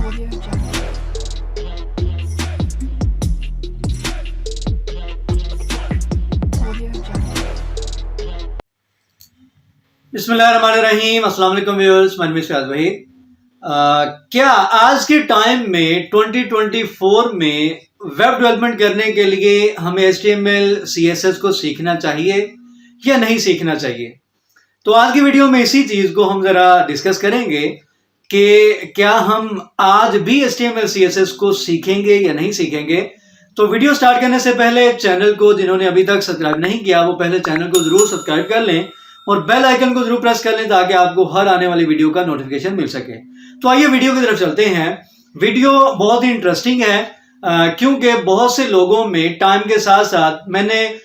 बिस्मिल्लाहिर्रहमानिर्रहीम। अस्सलाम वालेकुम व्यूअर्स, मैं मिस्टर भाई। क्या आज के टाइम में 2024 में वेब डेवलपमेंट करने के लिए हमें HTML CSS को सीखना चाहिए या नहीं सीखना चाहिए? तो आज की वीडियो में इसी चीज को हम जरा डिस्कस करेंगे कि क्या हम आज भी HTML CSS को सीखेंगे या नहीं सीखेंगे। तो वीडियो स्टार्ट करने से पहले चैनल को जिन्होंने अभी तक सब्सक्राइब नहीं किया वो पहले चैनल को जरूर सब्सक्राइब कर लें और बेल आइकन को जरूर प्रेस कर लें ताकि आपको हर आने वाली वीडियो का नोटिफिकेशन मिल सके। तो आइए वीडियो की तरफ चलते हैं। वीडियो बहुत ही इंटरेस्टिंग है क्योंकि बहुत से लोगों में टाइम के साथ साथ मैंने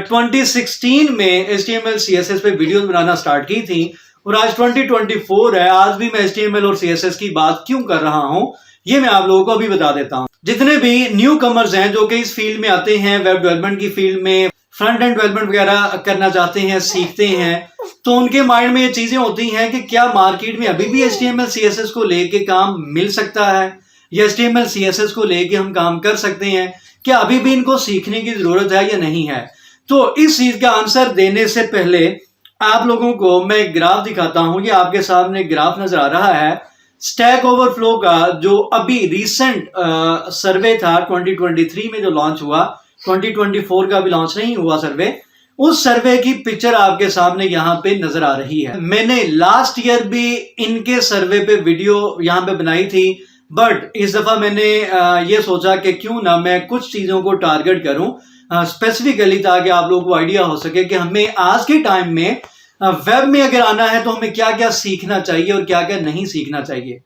2016 में HTML CSS पे वीडियोस बनाना स्टार्ट की थी और आज 2024 है, आज भी मैं HTML और CSS की बात क्यों कर रहा हूं ये मैं आप लोगों को अभी बता देता हूं। जितने भी न्यू कमर्स हैं जो कि इस फील्ड में आते हैं, वेब डेवलपमेंट की फील्ड में फ्रंट एंड डेवलपमेंट वगैरह करना चाहते हैं, सीखते हैं, तो उनके माइंड में ये चीजें होती हैं कि क्या मार्केट में अभी भी HTML CSS को लेके काम मिल सकता है या HTML CSS को लेके हम काम कर सकते हैं, क्या अभी भी इनको सीखने की जरूरत है या नहीं है। तो इस चीज का आंसर देने से पहले आप लोगों को मैं एक ग्राफ दिखाता हूं। ये आपके सामने ग्राफ नजर आ रहा है स्टैक ओवरफ्लो का, जो अभी रिसेंट सर्वे था 2023 में जो लॉन्च हुआ, 2024 का भी लॉन्च नहीं हुआ सर्वे। उस सर्वे की पिक्चर आपके सामने यहाँ पे नजर आ रही है। मैंने लास्ट ईयर भी इनके सर्वे पे वीडियो यहाँ पे बनाई थी, बट इस दफा मैंने ये सोचा कि क्यों ना मैं कुछ चीजों को टारगेट करूं स्पेसिफिकली ताकि आप लोगों को आइडिया हो सके कि हमें आज के टाइम में वेब में अगर आना है तो हमें क्या क्या सीखना चाहिए और क्या क्या नहीं सीखना चाहिए।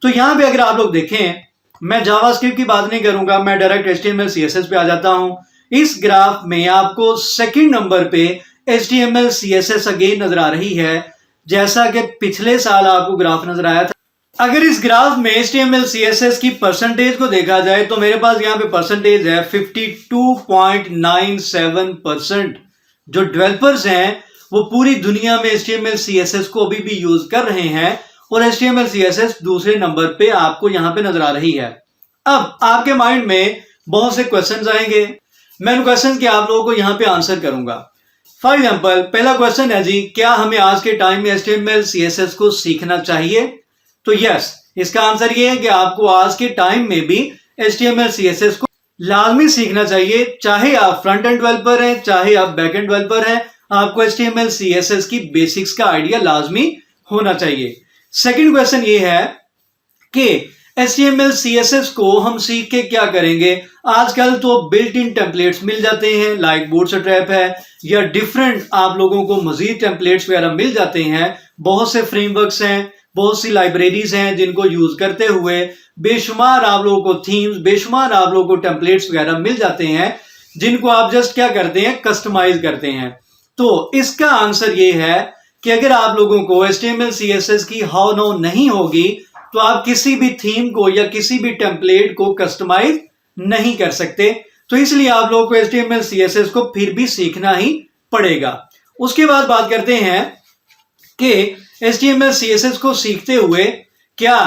तो यहाँ पे अगर आप लोग देखें, मैं जावास्क्रिप्ट की बात नहीं करूंगा, मैं डायरेक्ट HTML CSS पे आ जाता हूं। इस ग्राफ में आपको सेकंड नंबर पे HTML CSS अगेन नजर आ रही है, जैसा कि पिछले साल आपको ग्राफ नजर आया था। अगर इस ग्राफ में HTML CSS की परसेंटेज को देखा जाए तो मेरे पास यहाँ पे परसेंटेज है 52.97%। जो डेवलपर्स हैं वो पूरी दुनिया में HTML CSS को अभी भी यूज कर रहे हैं और HTML CSS दूसरे नंबर पे आपको यहाँ पे नजर आ रही है। अब आपके माइंड में बहुत से क्वेश्चंस आएंगे, मैं उन क्वेश्चन के आप लोगों को यहाँ पे आंसर करूंगा। फॉर एग्जाम्पल, पहला क्वेश्चन है जी, क्या हमें आज के टाइम में HTML CSS को सीखना चाहिए? तो यस, इसका आंसर ये है कि आपको आज के टाइम में भी HTML CSS को लाजमी सीखना चाहिए। चाहे आप फ्रंट एंड डेवलपर हैं, चाहे आप बैक एंड डेवलपर हैं, आपको HTML CSS की बेसिक्स का आइडिया लाजमी होना चाहिए। सेकंड क्वेश्चन ये है कि HTML CSS को हम सीख के क्या करेंगे। आजकल तो बिल्ट इन टेम्पलेट्स मिल जाते हैं, लाइक बूटस्ट्रैप है या डिफरेंट आप लोगों को मजीद टेम्पलेट्स वगैरह मिल जाते हैं। बहुत से फ्रेमवर्क्स हैं, बहुत सी लाइब्रेरीज हैं जिनको यूज करते हुए बेशुमार आप लोगों को थीम्स, बेशुमार आप लोगों को टेम्पलेट्स वगैरह मिल जाते हैं जिनको आप जस्ट क्या करते हैं, कस्टमाइज करते हैं। तो इसका आंसर ये है कि अगर आप लोगों को HTML CSS की हाउ नो नहीं होगी तो आप किसी भी थीम को या किसी भी टेम्पलेट को कस्टमाइज नहीं कर सकते। तो इसलिए आप लोगों को HTML CSS को फिर भी सीखना ही पड़ेगा। उसके बाद बात करते हैं कि HTML CSS को सीखते हुए क्या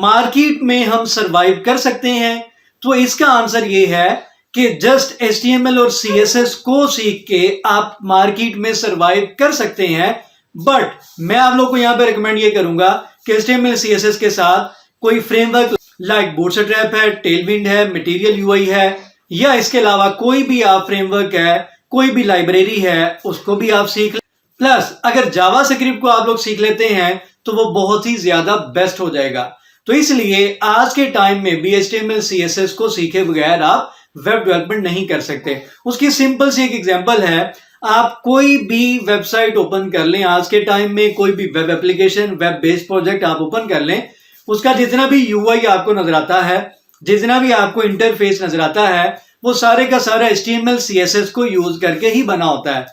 मार्केट में हम सरवाइव कर सकते हैं। तो इसका आंसर ये है कि जस्ट HTML और CSS को सीख के आप मार्केट में सरवाइव कर सकते हैं, बट मैं आप लोगों को यहां पे रिकमेंड ये करूंगा कि HTML CSS के साथ कोई फ्रेमवर्क लाइक बूटस्ट्रैप है, टेलविंड है, मटेरियल UI है, या इसके अलावा कोई भी आप फ्रेमवर्क है, कोई भी लाइब्रेरी है, उसको भी आप सीख लें। प्लस अगर जावास्क्रिप्ट को आप लोग सीख लेते हैं तो वो बहुत ही ज्यादा बेस्ट हो जाएगा। तो इसलिए आज के टाइम में भी HTML CSS को सीखे बगैर आप वेब डेवलपमेंट नहीं कर सकते। उसकी सिंपल सी एक एग्जांपल है, आप कोई भी वेबसाइट ओपन कर लें, आज के टाइम में कोई भी web application, web based project आप ओपन कर लें, उसका जितना भी UI आपको नजर आता है, जितना भी आपको इंटरफेस नजर आता है, वो सारे का सारा HTML CSS को यूज करके ही बना होता है।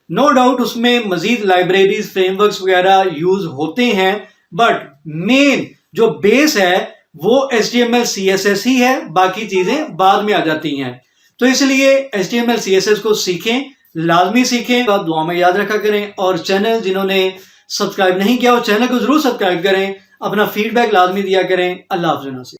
नो डाउट उसमें मजीद लाइब्रेरीज, फ्रेमवर्क्स वगैरह यूज होते हैं, बट मेन जो बेस है वो HTML CSS ही है, बाकी चीजें बाद में आ जाती हैं। तो इसलिए HTML CSS को सीखें, लाजमी सीखें। आप दुआ में याद रखा करें और चैनल जिन्होंने सब्सक्राइब नहीं किया वो चैनल को जरूर सब्सक्राइब करें, अपना फीडबैक लाजमी दिया करें। अल्लाह हाफ़िज़।